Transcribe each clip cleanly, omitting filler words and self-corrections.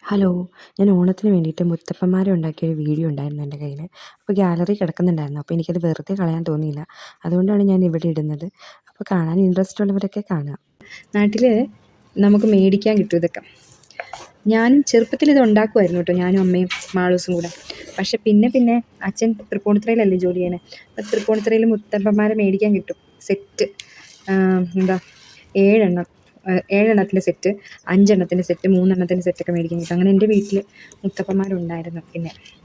Hello, ഞാൻ ഓണത്തിന് വേണ്ടിയിട്ട് മുത്തപ്പന്മാരെ ഉണ്ടാക്കിയൊരു വീഡിയോ ഉണ്ടായിരുന്നു എൻ്റെ കയ്യിൽ. അപ്പോൾ ഗാലറി കിടക്കുന്നുണ്ടായിരുന്നു. അപ്പോൾ എനിക്കത് വെറുതെ കളയാൻ തോന്നിയില്ല. അതുകൊണ്ടാണ് ഞാൻ ഇവിടെ ഇടുന്നത്. അപ്പോൾ കാണാൻ ഇൻട്രസ്റ്റ് ഉള്ളവരൊക്കെ കാണുക. നാട്ടിൽ നമുക്ക് മേടിക്കാൻ കിട്ടും ഇതൊക്കെ. ഞാനും ചെറുപ്പത്തിൽ ഇത് ഉണ്ടാക്കുമായിരുന്നു കേട്ടോ, ഞാനും അമ്മയും മാളൂസും കൂടെ. പക്ഷെ പിന്നെ അച്ഛൻ തൃപ്പൂണിത്തുറയിലല്ലേ ജോലി ചെയ്യണേ. അപ്പോൾ തൃപ്പൂണിത്തുറയിൽ മുത്തപ്പന്മാരെ മേടിക്കാൻ കിട്ടും സെറ്റ്. എന്താ 7 എണ്ണത്തിൻ്റെ സെറ്റ്, 5 എണ്ണത്തിൻ്റെ സെറ്റ്, 3 എണ്ണത്തിൻ്റെ സെറ്റൊക്കെ മേടിക്കാൻ കിട്ടും. അങ്ങനെ എൻ്റെ വീട്ടിൽ മുത്തപ്പന്മാരുണ്ടായിരുന്നു.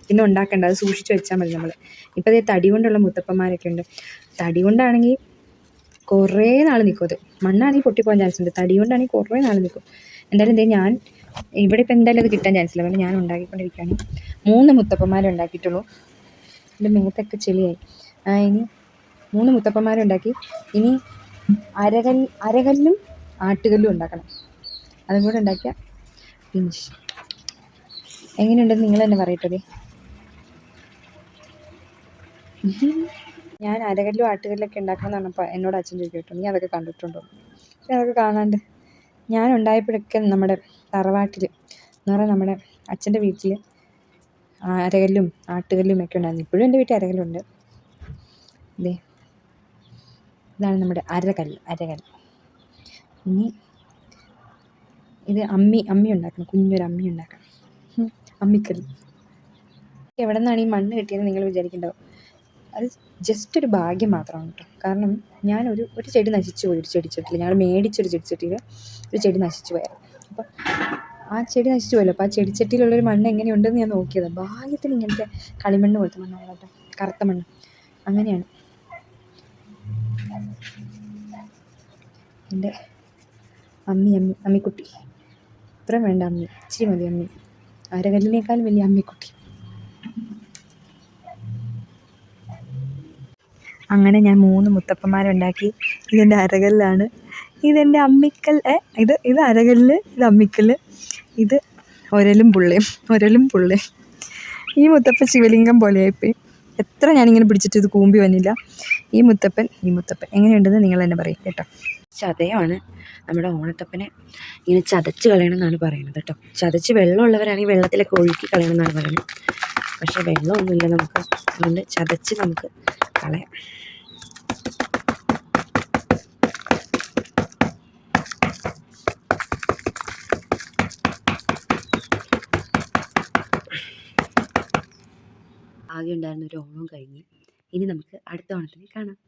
പിന്നെ ഉണ്ടാക്കേണ്ട, അത് സൂക്ഷിച്ച് വെച്ചാൽ മതി നമ്മൾ. ഇപ്പോൾ അതേ തടി കൊണ്ടുള്ള മുത്തപ്പന്മാരൊക്കെ ഉണ്ട്. തടി കൊണ്ടാണെങ്കിൽ കുറേ നാൾ നിൽക്കും. അത് മണ്ണാണെങ്കിൽ പൊട്ടിപ്പോകാൻ ചാൻസ് ഉണ്ട്. തടി കൊണ്ടാണെങ്കിൽ കുറേ നാൾ നിൽക്കും. എന്തായാലും ഞാൻ ഇവിടെ ഇപ്പോൾ എന്തായാലും അത് കിട്ടാൻ ചാൻസ് ഇല്ല. അതുകൊണ്ട് ഞാൻ ഉണ്ടാക്കിക്കൊണ്ടിരിക്കുകയാണ്. 3 മുത്തപ്പന്മാരെ ഉണ്ടാക്കിയിട്ടുള്ളൂ. എൻ്റെ മേത്തൊക്കെ ചെളിയായി. ഇനി 3 മുത്തപ്പന്മാരെ ഉണ്ടാക്കി. ഇനി അരകല്ലും ആട്ടുകല്ലും ഉണ്ടാക്കണം. അതും കൂടെ ഉണ്ടാക്കിയാൽ ഫിനിഷ്. എങ്ങനെയുണ്ടെന്ന് നിങ്ങൾ തന്നെ പറയട്ടത്. ഞാൻ അരകല്ലും ആട്ടുകല്ലൊക്കെ ഉണ്ടാക്കണം എന്ന് പറഞ്ഞപ്പോൾ എന്നോട് അച്ഛൻ ചോദിക്കും, നീ അതൊക്കെ കണ്ടിട്ടുണ്ടോ? പക്ഷെ അതൊക്കെ കാണാണ്ട്. ഞാൻ ഉണ്ടായപ്പോഴൊക്കെ നമ്മുടെ തറവാട്ടിൽ എന്ന് പറഞ്ഞാൽ നമ്മുടെ അച്ഛൻ്റെ വീട്ടിൽ അരകല്ലും ആട്ടുകല്ലും ഒക്കെ ഉണ്ടായിരുന്നു. ഇപ്പോഴും എൻ്റെ വീട്ടിൽ അരകല്ലുണ്ട്. ഇതാണ് നമ്മുടെ അരകല്ല്. ഇനി ഇത് അമ്മി ഉണ്ടാക്കണം. കുഞ്ഞൊരു അമ്മി ഉണ്ടാക്കണം. അമ്മിക്കല്ല്. എവിടെ നിന്നാണ് ഈ മണ്ണ് കിട്ടിയെന്ന് നിങ്ങൾ വിചാരിക്കുന്നുണ്ടാവും. അത് ജസ്റ്റ് ഒരു ഭാഗ്യം മാത്രമാണ് കേട്ടോ. കാരണം ഞാൻ ഒരു ചെടി നശിച്ചു പോയി. ഒരു ചെടിച്ചട്ടിയിൽ ഞങ്ങൾ മേടിച്ചൊരു ചെടിച്ചട്ടിയിൽ ഒരു ചെടി നശിച്ചു പോയായിരുന്നു. അപ്പോൾ ആ ചെടി നശിച്ചു പോയല്ലോ. അപ്പോൾ ആ ചെടിച്ചട്ടിയിലുള്ളൊരു മണ്ണ് എങ്ങനെയുണ്ടെന്ന് ഞാൻ നോക്കിയതാണ്. ഭാഗ്യത്തിന് ഇങ്ങനത്തെ കളിമണ്ണ് പോലത്തെ മണ്ണാണ് കേട്ടോ, കറുത്ത മണ്ണ്. അങ്ങനെയാണ് എൻ്റെ അമ്മിക്കുട്ടി. ഇത്രയും വേണ്ട അമ്മി, ഇച്ചിരി മതി അമ്മി. അരകല്ലിനേക്കാൾ വലിയ അമ്മിക്കുട്ടി. അങ്ങനെ ഞാൻ 3 മുത്തപ്പന്മാരുണ്ടാക്കി. ഇതെൻ്റെ അരകല്ലാണ്, ഇതെൻ്റെ അമ്മിക്കൽ. ഇത് അരകല്ല്, ഇത് അമ്മിക്കല്ല്, ഇത് ഒരലും പുള്ളയും. ഈ മുത്തപ്പൻ ശിവലിംഗം പോലെയായിപ്പോയി. എത്ര ഞാനിങ്ങനെ പിടിച്ചിട്ട് ഇത് കൂമ്പി വന്നില്ല. ഈ മുത്തപ്പൻ എങ്ങനെയുണ്ടെന്ന് നിങ്ങൾ തന്നെ പറയും കേട്ടോ. ചതയമാണ്. നമ്മുടെ ഓണത്തപ്പനെ ഇങ്ങനെ ചതച്ച് കളയണമെന്നാണ് പറയുന്നത് കേട്ടോ. ചതച്ച് വെള്ളമുള്ളവരാണെങ്കിൽ വെള്ളത്തിലൊക്കെ ഒഴുക്കി കളയണമെന്നാണ് പറയുന്നത്. പക്ഷേ വെള്ളമൊന്നുമില്ല നമുക്ക്, അതുകൊണ്ട് ചതച്ച് നമുക്ക് കളയാം. ആകെ ഉണ്ടായിരുന്ന ഒരു ഓണം കഴിഞ്ഞ് ഇനി നമുക്ക് അടുത്ത ഓണത്തിന് കാണാം.